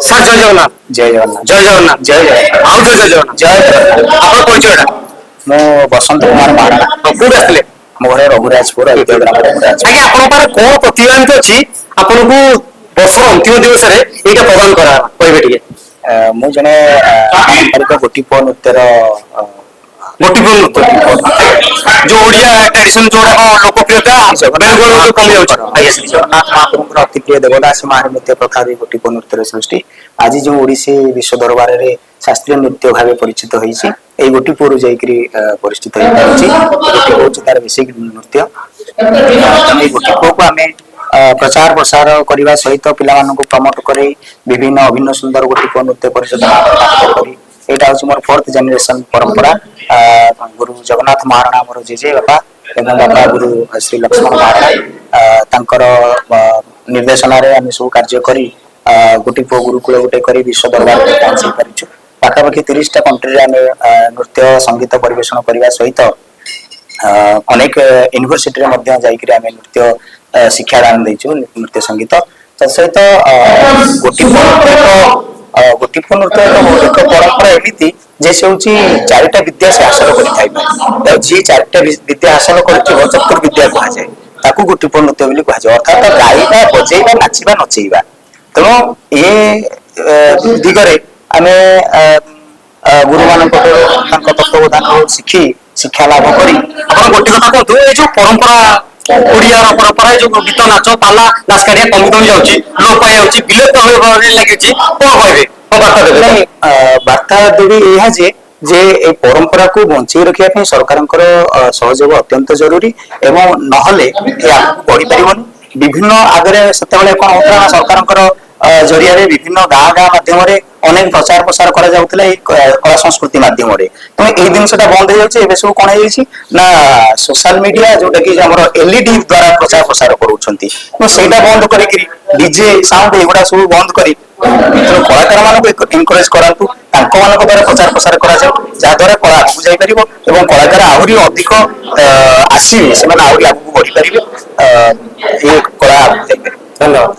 Sir ଜୟ ଜଗନ୍ନାଥ। ଜୟ ଜଗନ୍ନାଥ। ଜୟ ଜଗନ୍ନାଥ। ଜୟ ଜଗନ୍ନାଥ। ଆଉ ଜୟ ଜଗନ୍ନାଥ। ଜୟ ଜଗନ୍ନାଥ। ଆପଣ ପରିଚୟଟା? ମୁଁ ବସନ୍ତ କୁମାର ମହାରଣା। କୋଉଠି ଆସିଥିଲେ? ମୋ ଘର ରଘୁରାଜପୁର ଐତିହ୍ୟ ଗ୍ରାମ ରଘୁରାଜପୁର। ଆଜ୍ଞା ଆପଣଙ୍କ ପାଖରେ କଣ ପ୍ରତିଭା ଏମିତି ଅଛି ଆପଣଙ୍କୁ ବର୍ଷର ଅନ୍ତିମ ଦିବସରେ ଏଇଟା ପ୍ରଦାନ କରାହେଲା କହିବେ ଟିକେ? ମୁଁ ଜଣେ ପାରମ୍ପରିକ ଗୋଟିପୁଅ ନୃତ୍ୟର ଗୋଟିପୁଅ ନୃତ୍ୟ ଯୋଉ ଓଡିଆ ଟ୍ରାଡିସନ ଯୋଉଗୁଡାକ ଲୋକପ୍ରିୟତା ବେଳେବେଳେ ଯୋଉ କମି ଯାଉଛି। ଆଜ୍ଞା ଶ୍ରୀ ଜଗନ୍ନାଥ ମହାପ୍ରଭୁଙ୍କର ଅତି ପ୍ରିୟ ଦେବଦାସ ମାହାରୀ ନୃତ୍ୟ ପ୍ରଥା ଗୋଟିପୁଅ ନୃତ୍ୟର ସୃଷ୍ଟି। ଆଜି ଯୋଉ ଓଡିଶୀ ବିଶ୍ୱ ଦରବାରରେ ଶାସ୍ତ୍ରୀୟ ନୃତ୍ୟ ଭାବେ ପରିଚିତ ହେଇଛି, ଏଇ ଗୋଟିପୁଅରୁ ଯାଇକରି ପରିଚିତ ହେଇପାରୁଛି। ଗୋଟିପୁଅ ହଉଛି ତାର ବେସିକ ନୃତ୍ୟ। ଏଇ ଗୋଟିପୁଅକୁ ଆମେ ପ୍ରଚାର ପ୍ରସାର କରିବା ସହିତ ପିଲାମାନଙ୍କୁ ପ୍ରମୋଟ କରି ବିଭିନ୍ନ ଅଭିନ୍ନ ସୁନ୍ଦର ଗୋଟିପୁଅ ନୃତ୍ୟ ପରିଚାଳନା କରି ଏଇଟା ହଉଛି ମୋର 4th ଜେନେରେସନ ପରମ୍ପରା। ଗୁରୁ ଜଗନ୍ନାଥ ମହାରଣା ଆମର ଜେଜେ ବାପା ଏବଂ ବାପା ଗୁରୁ ଶ୍ରୀ ଲକ୍ଷ୍ମଣ ମହାରଣା ତାଙ୍କର ନିର୍ଦ୍ଦେଶନାରେ ଆମେ ସବୁ କାର୍ଯ୍ୟ କରି ଗୋଟିପୁଅ ଗୁରୁକୁଳ ଗୋଟେ କରି ବିଶ୍ୱ ଦରବାରରେ ପହଞ୍ଚେଇ ପାରିଛୁ। ପାଖାପାଖି 30ଟା କଣ୍ଟ୍ରିରେ ଆମେ ନୃତ୍ୟ ସଙ୍ଗୀତ ପରିବେଷଣ କରିବା ସହିତ ଅନେକ ୟୁନିଭର୍ସିଟିରେ ମଧ୍ୟ ଯାଇକରି ଆମେ ନୃତ୍ୟ ଶିକ୍ଷାଦାନ ଦେଇଛୁ ନୃତ୍ୟ ସଙ୍ଗୀତ। ତା ସହିତ ଗୋଟିପୁଅ ନୃତ୍ୟ ଏକ ମୌଳିକ ପରମ୍ପରା ଏମିତି ଯେ ସେ ହଉଛି 4ଟା ବିଦ୍ୟା ସେ ହାସଲ କରିଥାଇପାରେ। ଯିଏ 4ଟା ବିଦ୍ୟା ହାସଲ କରିଥିବ ଚତୁର୍ବିଦ୍ୟା କୁହାଯାଏ। ତାକୁ ଗୋଟିପୁଅ ନୃତ୍ୟ ବୋଲି କୁହାଯାଏ। ଅର୍ଥାତ ଗାଇବା, ବଜେଇବା, ନାଚିବା, ନଚେଇବା। ତେଣୁ ଏ ଦିଗରେ ଆମେ ଗୁରୁମାନଙ୍କଠାରୁ ତାଙ୍କ ତତ୍ତ୍ୱାବଧାନରୁ ଶିଖି ଶିକ୍ଷା ଲାଭ କରି ଆପଣ ଗୋଟେ କଥା କୁହନ୍ତୁ, ଏଇ ଯୋଉ ପରମ୍ପରା ଓଡିଆର ପରମ୍ପରା ଏ ଯୋଉ ଗୀତ ନାଚ ପାଲା ଦାସକାଠିଆ କମି କମି ଯାଉଛି, ଲୋପ ପାଇଯାଉଛି, ବିଲୁପ୍ତ ହେବାରେ ଲାଗିଛି, କଣ କହିବେ? କଣ ବାର୍ତ୍ତା ଦେବେ? ବାର୍ତ୍ତା ଦେବି ଏହା ଯେ ଏ ପରମ୍ପରାକୁ ବଞ୍ଚେଇ ରଖିବା ପାଇଁ ସରକାରଙ୍କର ସହଯୋଗ ଅତ୍ୟନ୍ତ ଜରୁରୀ ଏବଂ ନହେଲେ ଏ ଆଗକୁ ବଢିପାରିବନି। ବିଭିନ୍ନ ଆଗରେ ସେତେବେଳେ କଣ ହଉଥିଲା ନା ସରକାରଙ୍କର ଜରିଆରେ ବିଭିନ୍ନ ଗାଁ ମାଧ୍ୟମରେ ଅନେକ ପ୍ରଚାର ପ୍ରସାର କରାଯାଉଥିଲା ଏଇ କଳା ସଂସ୍କୃତି ମାଧ୍ୟମରେ। ତେଣୁ ଏଇ ଜିନିଷଟା ବନ୍ଦ ହେଇଯାଉଛି। ଏବେ ସବୁ କଣ ହେଇଯାଇଛି ନା ସୋସିଆଲ ମିଡିଆ ଯୋଉଟା କି ଆମର LED ଦ୍ଵାରା ପ୍ରଚାର ପ୍ରସାର କରୁଛନ୍ତି। ସେଇଟା ବନ୍ଦ କରିକିରି ଡିଜେ ସାଉଣ୍ଡ ଏଗୁଡା ସବୁ ବନ୍ଦ କରି କଳାକାର ମାନଙ୍କୁ ଏନକରେଜ କରାନ୍ତୁ, ତାଙ୍କ ମାନଙ୍କ ଦ୍ଵାରା ପ୍ରଚାର ପ୍ରସାର କରାଯାଉ, ଯାହା ଦ୍ୱାରା କଳା ଆଗକୁ ଯାଇପାରିବ ଏବଂ କଳାକାର ଆହୁରି ଅଧିକ ଆସିବେ, ସେମାନେ ଆହୁରି ଆଗକୁ ବଢିପାରିବେ। ଏ କଳା ଆଗକୁ ଯାଇପାରିବ। ଧନ୍ୟବାଦ।